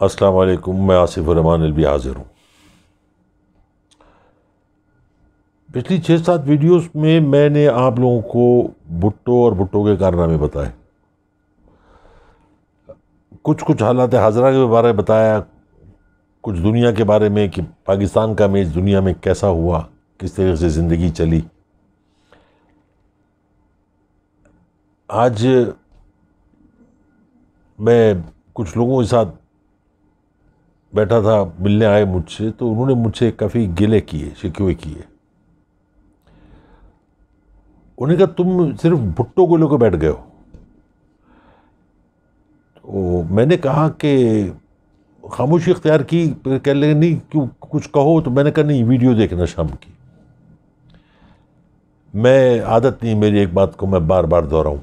السلام علیکم، میں آصف الرحمان الوی حاضر ہوں۔ پچھلی 6-7 ویڈیوز میں نے آپ لوگوں کو بھٹو اور بھٹو کے کارنامے بتائے، کچھ حالات حاضرہ کے بارے میں بتایا، کچھ دنیا کے بارے میں کہ پاکستان کا امیج دنیا میں کیسا ہوا، کس طریقے سے زندگی چلی۔ آج میں کچھ لوگوں کے ساتھ بیٹھا تھا، ملنے آئے مجھ سے، تو انہوں نے مجھ سے کافی گلے کیے، شکوے کیے۔ انہوں نے کہا تم صرف بھٹو کو لے کے بیٹھ گئے ہو۔ تو میں نے کہا کہ خاموشی اختیار کی، پھر کہہ لیں نہیں کیوں کچھ کہو، تو میں نے کہا نہیں، ویڈیو دیکھنا شام کی۔ میں عادت نہیں میری ایک بات کو میں بار بار دہراؤں۔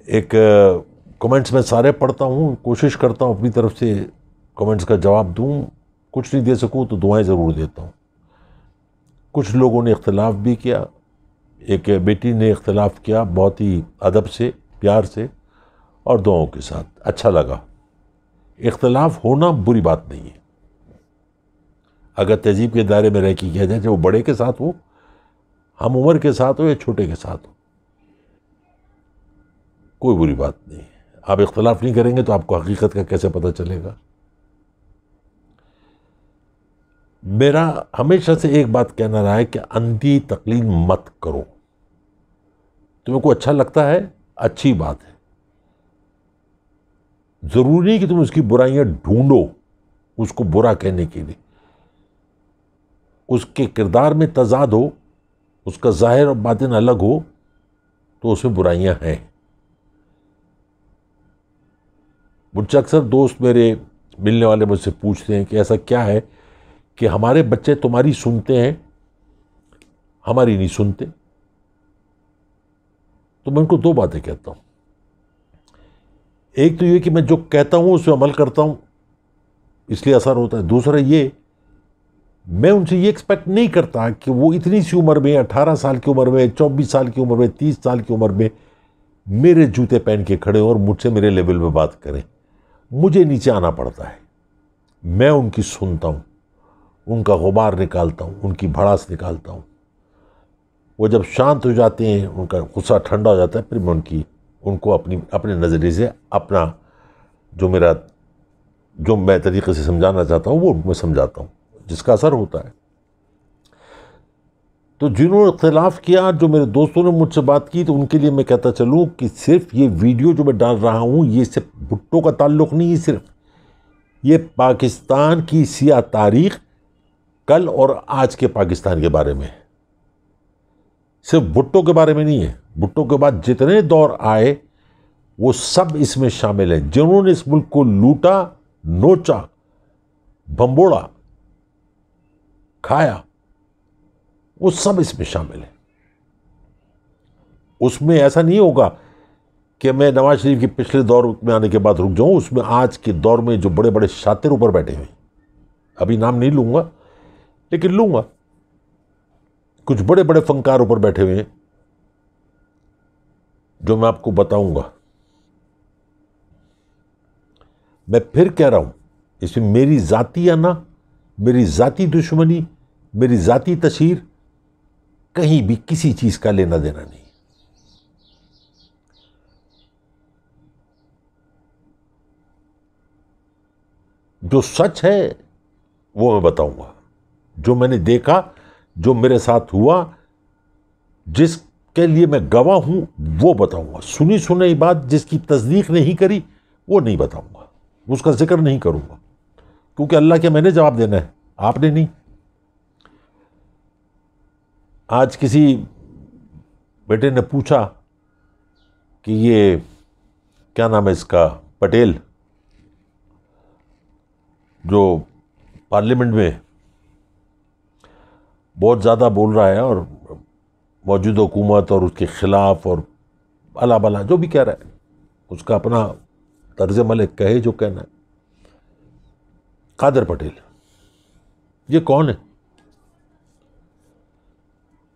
ایک کمنٹس میں سارے پڑھتا ہوں، کوشش کرتا ہوں اپنی طرف سے کمنٹس کا جواب دوں، کچھ نہیں دے سکوں تو دعائیں ضرور دیتا ہوں۔ کچھ لوگوں نے اختلاف بھی کیا، ایک بیٹی نے اختلاف کیا بہت ہی ادب سے، پیار سے اور دعاؤں کے ساتھ، اچھا لگا۔ اختلاف ہونا بری بات نہیں ہے، اگر تہذیب کے دائرے میں رہ کے کیا جائے، چاہے وہ بڑے کے ساتھ ہو، ہم عمر کے ساتھ ہو یا چھوٹے کے ساتھ ہو، کوئی بری بات نہیں ہے۔ آپ اختلاف نہیں کریں گے تو آپ کو حقیقت کا کیسے پتہ چلے گا؟ میرا ہمیشہ سے ایک بات کہنا رہا ہے کہ اندھی تقلید مت کرو۔ تمہیں کو اچھا لگتا ہے، اچھی بات ہے، ضروری نہیں کہ تم اس کی برائیاں ڈھونڈو اس کو برا کہنے کے لیے۔ اس کے کردار میں تضاد ہو، اس کا ظاہر اور باطن الگ ہو تو اس میں برائیاں ہیں۔ مجھ سے اکثر دوست میرے ملنے والے مجھ سے پوچھتے ہیں کہ ایسا کیا ہے کہ ہمارے بچے تمہاری سنتے ہیں، ہماری نہیں سنتے؟ تو میں ان کو دو باتیں کہتا ہوں۔ ایک تو یہ کہ میں جو کہتا ہوں اس پہ عمل کرتا ہوں، اس لیے اثر ہوتا ہے۔ دوسرا یہ، میں ان سے یہ ایکسپیکٹ نہیں کرتا کہ وہ اتنی سی عمر میں، 18 سال کی عمر میں، 24 سال کی عمر میں، 30 سال کی عمر میں میرے جوتے پہن کے کھڑے ہوں اور مجھ سے میرے لیول پہ بات کریں۔ مجھے نیچے آنا پڑتا ہے، میں ان کی سنتا ہوں، ان کا غبار نکالتا ہوں، ان کی بھڑاس نکالتا ہوں۔ وہ جب شانت ہو جاتے ہیں، ان کا غصہ ٹھنڈا ہو جاتا ہے، پھر میں ان کو اپنے نظریے سے اپنا جو میں طریقے سے سمجھانا چاہتا ہوں وہ ان کو سمجھاتا ہوں، جس کا اثر ہوتا ہے۔ تو جنہوں نے اختلاف کیا، جو میرے دوستوں نے مجھ سے بات کی، تو ان کے لیے میں کہتا چلوں کہ صرف یہ ویڈیو جو میں ڈال رہا ہوں یہ صرف بھٹو کا تعلق نہیں ہے، صرف یہ پاکستان کی سیاہ تاریخ کل اور آج کے پاکستان کے بارے میں ہے، صرف بھٹو کے بارے میں نہیں ہے۔ بھٹو کے بعد جتنے دور آئے وہ سب اس میں شامل ہیں، جنہوں نے اس ملک کو لوٹا، نوچا، بھمبوڑا، کھایا، وہ سب اس میں شامل ہیں۔ اس میں ایسا نہیں ہوگا کہ میں نواز شریف کے پچھلے دور میں آنے کے بعد رک جاؤں، اس میں آج کے دور میں جو بڑے بڑے شاطر اوپر بیٹھے ہوئے ہیں، ابھی نام نہیں لوں گا لیکن لوں گا، کچھ بڑے بڑے فنکار اوپر بیٹھے ہوئے ہیں جو میں آپ کو بتاؤں گا۔ میں پھر کہہ رہا ہوں، اس میں میری ذاتی انا، میری ذاتی دشمنی، میری ذاتی تشہیر کہیں بھی کسی چیز کا لینا دینا نہیں۔ جو سچ ہے وہ میں بتاؤں گا، جو میں نے دیکھا، جو میرے ساتھ ہوا، جس کے لیے میں گواہ ہوں وہ بتاؤں گا۔ سنی سنائی بات جس کی تصدیق نہیں کری وہ نہیں بتاؤں گا، اس کا ذکر نہیں کروں گا، کیونکہ اللہ کے میں نے جواب دینا ہے، آپ نے نہیں۔ آج کسی بیٹے نے پوچھا کہ یہ کیا نام ہے اس کا، پٹیل، جو پارلیمنٹ میں بہت زیادہ بول رہا ہے اور موجودہ حکومت اور اس کے خلاف اور الا بلا جو بھی کہہ رہا ہے، اس کا اپنا طرز عمل ہے، کہے جو کہنا ہے۔ قادر پٹیل یہ کون ہے؟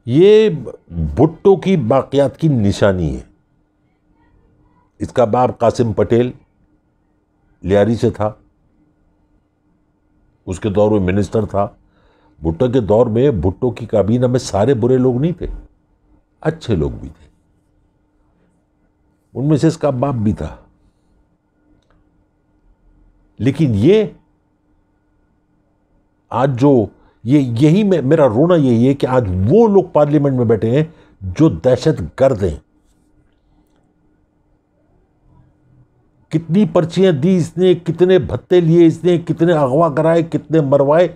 یہ بھٹو کی باقیات کی نشانی ہے۔ اس کا باپ قاسم پٹیل لیاری سے تھا، اس کے دور میں منسٹر تھا. بھٹو کے دور میں بھٹو کی کابینہ میں سارے برے لوگ نہیں تھے، اچھے لوگ بھی تھے. ان میں سے اس کا باپ بھی تھا. لیکن یہ آج جو یہی میرا رونا یہی ہے کہ آج وہ لوگ پارلیمنٹ میں بیٹھے ہیں جو دہشت گرد ہیں. کتنی پرچیاں دی اس نے، کتنے بھتے لیے اس نے، کتنے اغوا کرائے، کتنے مروائے،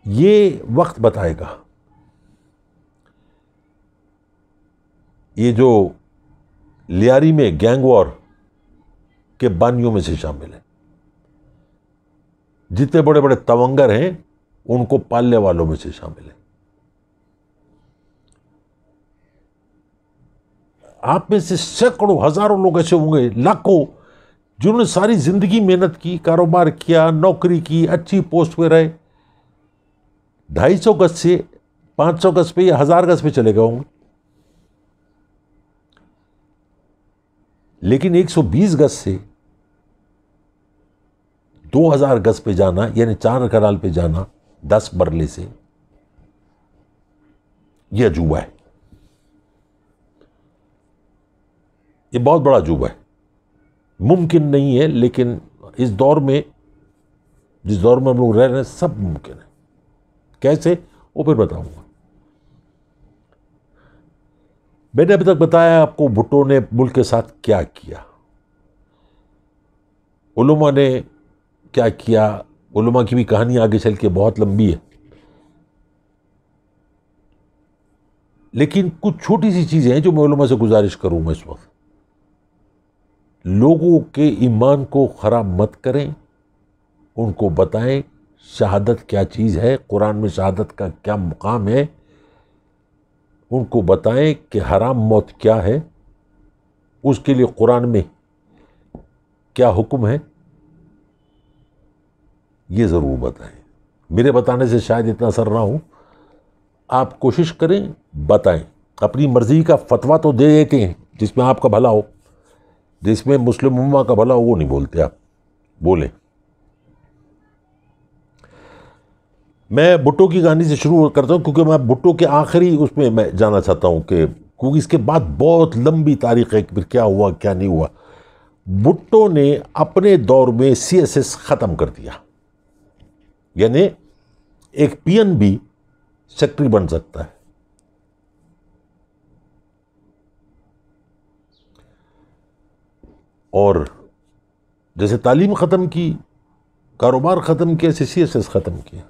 یہ وقت بتائے گا. یہ جو لیاری میں گینگ وار کے بانیوں میں سے شامل ہے، جتنے بڑے بڑے تونگر ہیں ان کو پالنے والوں میں سے شامل ہے. آپ میں سے سینکڑوں ہزاروں لوگ ایسے ہوں گے، لاکھوں، جنہوں نے ساری زندگی محنت کی، کاروبار کیا، نوکری کی، اچھی پوسٹ پہ رہے، 250 گز سے 500 گز پہ یا 1000 گز پہ چلے گئے ہوں گے. لیکن 120 گز سے 2000 گز پہ جانا، یعنی 4 کنال پہ جانا 10 مرلے سے، یہ عجوبہ ہے. یہ بہت بڑا عجوبہ ہے. ممکن نہیں ہے، لیکن اس دور میں، جس دور میں ہم لوگ رہ رہے ہیں، سب ممکن ہے. کیسے؟ وہ پھر بتاؤں گا. میں نے ابھی تک بتایا آپ کو بھٹو نے ملک کے ساتھ کیا کیا، علماء نے کیا کیا. علماء کی بھی کہانی آگے چل کے بہت لمبی ہے، لیکن کچھ چھوٹی سی چیزیں ہیں جو میں علماء سے گزارش کروں گا اس وقت. لوگوں کے ایمان کو خراب مت کریں، ان کو بتائیں شہادت کیا چیز ہے، قرآن میں شہادت کا کیا مقام ہے. ان کو بتائیں کہ حرام موت کیا ہے، اس کے لیے قرآن میں کیا حکم ہے، یہ ضرور بتائیں. میرے بتانے سے شاید اتنا اثر نہ ہو، آپ کوشش کریں، بتائیں. اپنی مرضی کا فتویٰ تو دے دیتے ہیں جس میں آپ کا بھلا ہو، جس میں مسلم امہ کا بھلا ہو وہ نہیں بولتے. آپ بولیں. میں بھٹو کی کہانی سے شروع کرتا ہوں کیونکہ میں بھٹو کے آخری اس میں جانا چاہتا ہوں، کہ کیونکہ اس کے بعد بہت لمبی تاریخ ہے کہ پھر کیا ہوا کیا نہیں ہوا. بھٹو نے اپنے دور میں CSS ختم کر دیا، یعنی ایک PN بھی سیکٹری بن سکتا ہے. اور جیسے تعلیم ختم کی، کاروبار ختم کیا، CSS ختم کیا،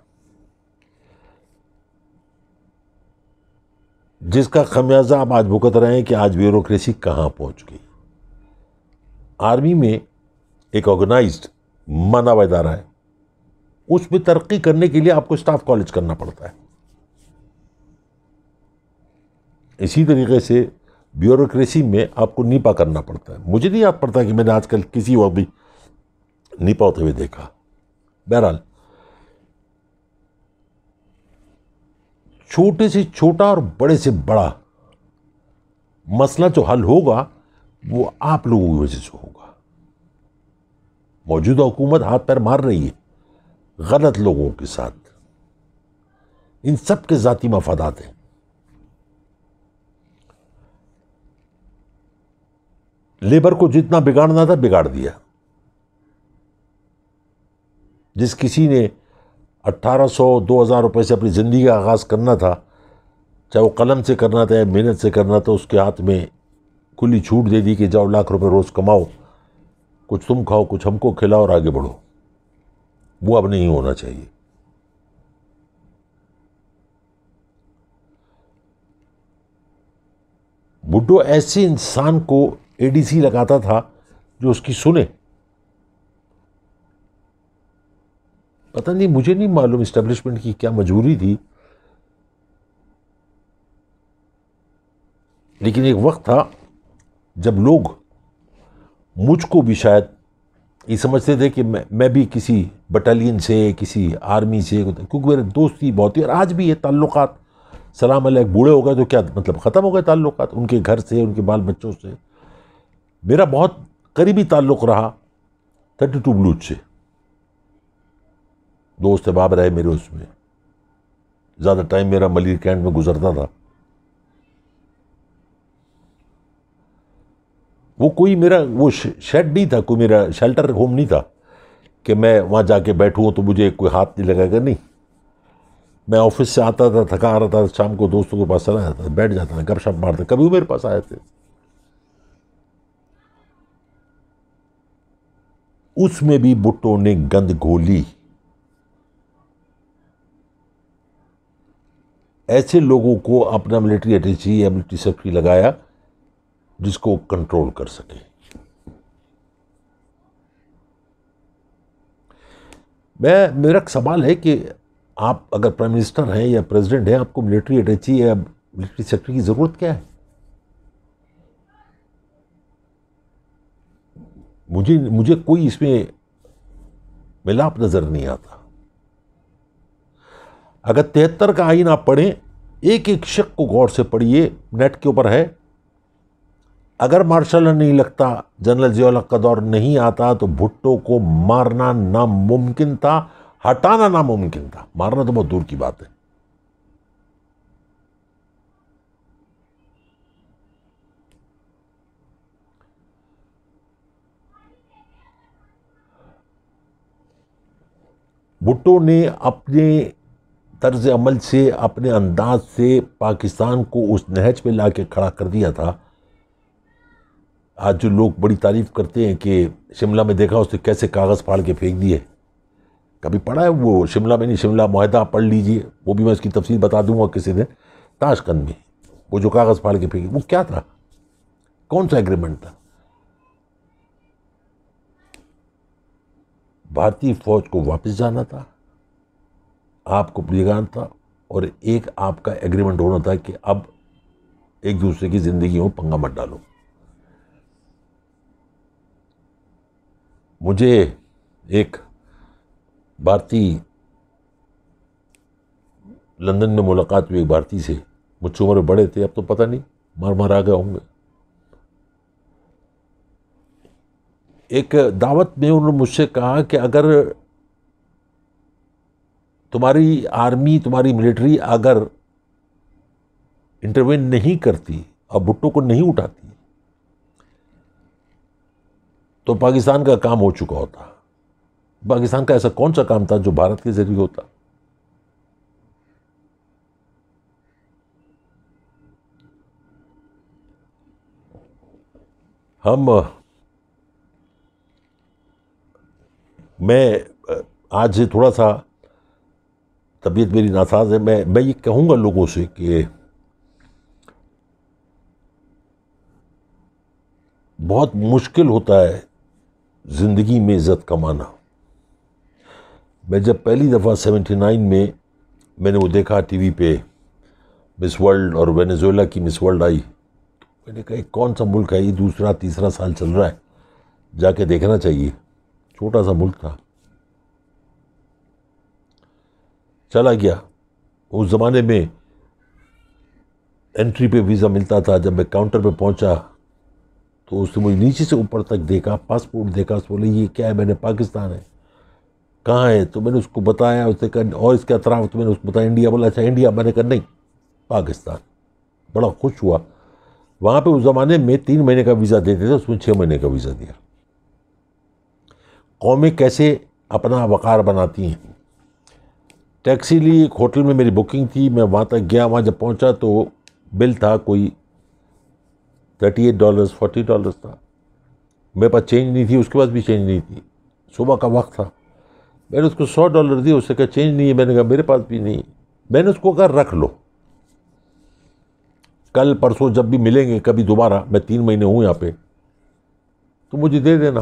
جس کا خمیازہ آپ آج بھگت رہے ہیں کہ آج بیوروکریسی کہاں پہنچ گئی. آرمی میں ایک آرگنائزڈ مانا ہوا ادارہ ہے، اس میں ترقی کرنے کے لیے آپ کو اسٹاف کالج کرنا پڑتا ہے. اسی طریقے سے بیوروکریسی میں آپ کو نیپا کرنا پڑتا ہے. مجھے نہیں یاد پڑتا کہ میں نے آج کل کسی وقت بھی نیپا ہوتے ہوئے دیکھا. بہرحال چھوٹے سے چھوٹا اور بڑے سے بڑا مسئلہ جو حل ہوگا وہ آپ لوگوں کی وجہ سے ہوگا. موجودہ حکومت ہاتھ پیر مار رہی ہے غلط لوگوں کے ساتھ، ان سب کے ذاتی مفادات ہیں. لیبر کو جتنا بگاڑنا تھا بگاڑ دیا. جس کسی نے 1800-2000 روپے سے اپنی زندگی کا آغاز کرنا تھا، چاہے وہ قلم سے کرنا تھا یا محنت سے کرنا تھا، اس کے ہاتھ میں کھلی چھوٹ دے دی کہ جاؤ لاکھ روپے روز کماؤ، کچھ تم کھاؤ کچھ ہم کو کھلاؤ اور آگے بڑھو. وہ اب نہیں ہونا چاہیے. بھٹو ایسے انسان کو ADC لگاتا تھا جو اس کی سنے. پتہ نہیں، مجھے نہیں معلوم اسٹیبلشمنٹ کی کیا مجبوری تھی، لیکن ایک وقت تھا جب لوگ مجھ کو بھی شاید یہ سمجھتے تھے کہ میں بھی کسی بٹالین سے، کسی آرمی سے، کیونکہ میرے دوستی بہت ہی، اور آج بھی یہ تعلقات، سلام علیک، بوڑھے ہو گئے تو کیا مطلب ختم ہو گئے تعلقات؟ ان کے گھر سے، ان کے بال بچوں سے میرا بہت قریبی تعلق رہا. 32 بلوچ سے دوست احباب رہے میرے، اس میں زیادہ ٹائم میرا ملیر کینٹ میں گزرتا تھا. وہ کوئی میرا وہ شیڈ نہیں تھا، کوئی میرا شیلٹر ہوم نہیں تھا کہ میں وہاں جا کے بیٹھوں تو مجھے کوئی ہاتھ نہیں لگا گا. نہیں، میں آفس سے آتا تھا، تھکا آ رہا تھا، شام کو دوستوں کے پاس چلا جاتا تھا، بیٹھ جاتا تھا، گپ شپ مارتا. کبھی وہ میرے پاس آئے تھے. اس میں بھی بھٹو نے گند گھولی. ایسے لوگوں کو اپنا ملٹری اٹیچی یا ملٹری سیکرٹری لگایا جس کو کنٹرول کر سکے. میرا سوال ہے کہ آپ اگر پرائم منسٹر ہیں یا پریزیڈنٹ ہیں، آپ کو ملٹری اٹیچی یا ملٹری سیکرٹری کی ضرورت کیا ہے؟ مجھے کوئی اس میں ملاپ نظر نہیں آتا. اگر 73 کا آئین آپ پڑھیں، ایک ایک شق کو غور سے پڑھیے، نیٹ کے اوپر ہے. اگر مارشل لا نہیں لگتا، جنرل ضیاء الحق کا دور نہیں آتا تو بھٹو کو مارنا ناممکن تھا، ہٹانا ناممکن تھا. مارنا تو بہت دور کی بات ہے. بھٹو نے اپنے طرز عمل سے، اپنے انداز سے پاکستان کو اس نہج پہ لا کے کھڑا کر دیا تھا. آج جو لوگ بڑی تعریف کرتے ہیں کہ شملہ میں دیکھا اس نے کیسے کاغذ پھاڑ کے پھینک دیے، کبھی پڑھا ہے وہ شملہ میں؟ نہیں، شملہ معاہدہ پڑھ لیجئے، وہ بھی میں اس کی تفصیل بتا دوں گا کسی دن. تاشقند میں وہ جو کاغذ پھاڑ کے پھینکی، وہ کیا تھا؟ کون سا ایگریمنٹ تھا؟ بھارتی فوج کو واپس جانا تھا، آپ کو پیغام تھا، اور ایک آپ کا ایگریمنٹ ہونا تھا کہ اب ایک دوسرے کی زندگی میں پنگا مت ڈالو. مجھے ایک بھارتی لندن میں ملاقات ہوئی، ایک بھارتی سے، مجھ سے عمر میں بڑے تھے، اب تو پتہ نہیں مار آ گئے ہوں گے. ایک دعوت میں انہوں نے مجھ سے کہا کہ اگر تمہاری آرمی، تمہاری ملٹری اگر انٹروین نہیں کرتی اور بھٹو کو نہیں اٹھاتی تو پاکستان کا کام ہو چکا ہوتا. پاکستان کا ایسا کون سا کام تھا جو بھارت کے ذریعے ہوتا؟ میں آج سے تھوڑا سا طبیعت میری ناساز ہے. میں یہ کہوں گا لوگوں سے کہ بہت مشکل ہوتا ہے زندگی میں عزت کمانا. میں جب پہلی دفعہ 79 میں نے وہ دیکھا ٹی وی پہ، مس ورلڈ اور وینیزویلا کی مس ورلڈ آئی، میں نے کہا کون سا ملک ہے یہ، دوسرا تیسرا سال چل رہا ہے، جا کے دیکھنا چاہیے. چھوٹا سا ملک تھا. چلا گیا. اس زمانے میں انٹری پہ ویزا ملتا تھا. جب میں کاؤنٹر پہ پہنچا تو اس نے مجھے نیچے سے اوپر تک دیکھا، پاسپورٹ دیکھا، اس بولے یہ کیا ہے؟ میں نے پاکستان ہے. کہاں ہے؟ تو میں نے اس کو بتایا. اس نے کہا اور اس کے اطراف؟ تو میں نے اس کو بتایا انڈیا. بولا اچھا انڈیا. میں نے کہا نہیں، پاکستان. بڑا خوش ہوا. وہاں پہ اس زمانے میں 3 مہینے کا ویزا دیتے تھے، اس میں 6 مہینے کا ویزا دیا. قومیں کیسے اپنا وقار بناتی ہیں. ٹیکسی لی، ایک ہوٹل میں میری بکنگ تھی، میں وہاں تک گیا. وہاں جب پہنچا تو بل تھا کوئی $38 $40 تھا. میرے پاس چینج نہیں تھی، اس کے پاس بھی چینج نہیں تھی. صبح کا وقت تھا. میں نے اس کو $100 دی. اس نے کہا چینج نہیں ہے. میں نے کہا میرے پاس بھی نہیں. میں نے اس کو کہا رکھ لو، کل پرسوں جب بھی ملیں گے کبھی دوبارہ، میں 3 مہینے ہوں یہاں پہ، تو مجھے دے دینا.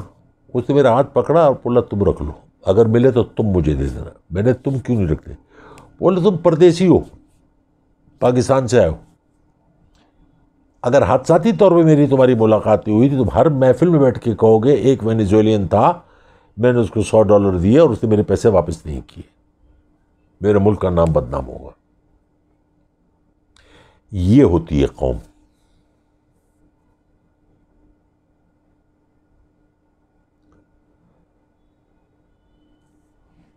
اس نے میرا ہاتھ پکڑا اور بولا تم رکھ لو، اگر ملے تو تم مجھے دے دینا. میں نے تم کیوں نہیں رکھتے؟ بولے تم پردیسی ہو، پاکستان سے آئے ہو. اگر حادثاتی طور پہ میری تمہاری ملاقات ہوئی تھی، تم ہر محفل میں بیٹھ کے کہو گے ایک وینیزویلین تھا، میں نے اس کو $100 دیے اور اس نے میرے پیسے واپس نہیں کیے. میرے ملک کا نام بدنام ہوگا. یہ ہوتی ہے قوم.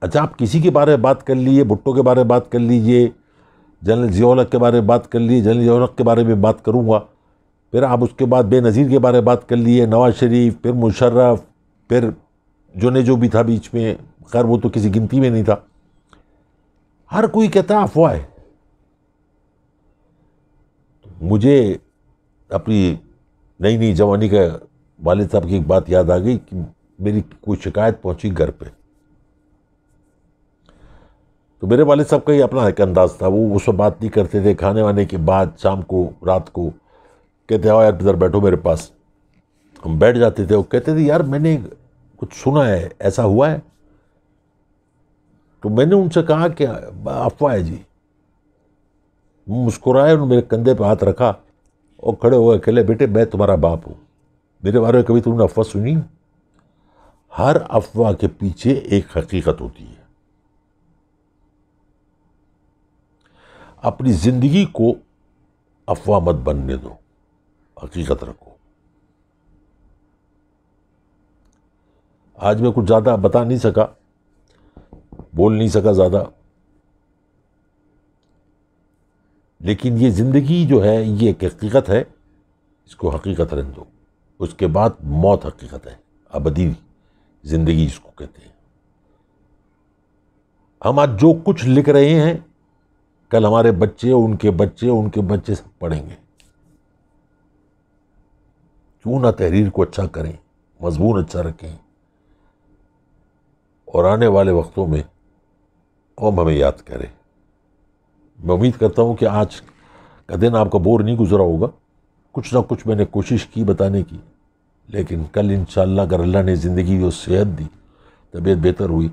اچھا آپ کسی کے بارے میں بات کر لیجیے، بھٹو کے بارے میں بات کر لیجیے، جنرل ضیاء الحق کے بارے میں بات کر لیجیے، جنرل ضیاء الحق کے بارے میں بات کروں گا، پھر آپ اس کے بعد بے نظیر کے بارے میں بات کر لیجیے، نواز شریف، پھر مشرف، پھر جو بھی تھا بیچ میں، خیر وہ تو کسی گنتی میں نہیں تھا، ہر کوئی کہتا ہے افواہ ہے۔ مجھے اپنی نئی جوانی کا والد صاحب کی ایک بات یاد آ گئی کہ میری کوئی شکایت پہنچی گھر پہ، تو میرے والد صاحب کا یہ اپنا ایک انداز تھا، وہ اس وقت بات نہیں کرتے تھے، کھانے وانے کے بعد شام کو رات کو کہتے آؤ یار ادھر بیٹھو میرے پاس، ہم بیٹھ جاتے تھے، وہ کہتے تھے یار میں نے کچھ سنا ہے، ایسا ہوا ہے؟ تو میں نے ان سے کہا کہ افواہ ہے جی۔ مسکرائے، انہوں نے میرے کندھے پہ ہاتھ رکھا اور کھڑے ہوئے، کہلے بیٹے میں تمہارا باپ ہوں، میرے بارے میں کبھی تم نے افواہ سنی؟ ہر افواہ کے پیچھے ایک حقیقت ہوتی ہے۔ اپنی زندگی کو افواہ مت بننے دو، حقیقت رکھو۔ آج میں کچھ زیادہ بتا نہیں سکا، بول نہیں سکا زیادہ، لیکن یہ زندگی جو ہے یہ ایک حقیقت ہے، اس کو حقیقت رہنے دو۔ اس کے بعد موت حقیقت ہے، ابدی زندگی اس کو کہتے ہیں۔ ہم آج جو کچھ لکھ رہے ہیں کل ہمارے بچے، ان کے بچے، ان کے بچے سب پڑھیں گے۔ کیوں نہ تحریر کو اچھا کریں، مضمون اچھا رکھیں، اور آنے والے وقتوں میں قوم ہمیں یاد کرے۔ میں امید کرتا ہوں کہ آج کا دن آپ کا بور نہیں گزرا ہوگا، کچھ نہ کچھ میں نے کوشش کی بتانے کی، لیکن کل انشاءاللہ اگر اللہ نے زندگی اور صحت دی، طبیعت بہتر ہوئی،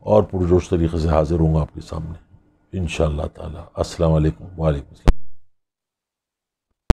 اور پرجوش طریقے سے حاضر ہوں گا آپ کے سامنے انشاءاللہ تعالی۔ السلام علیکم، وعلیکم السلام۔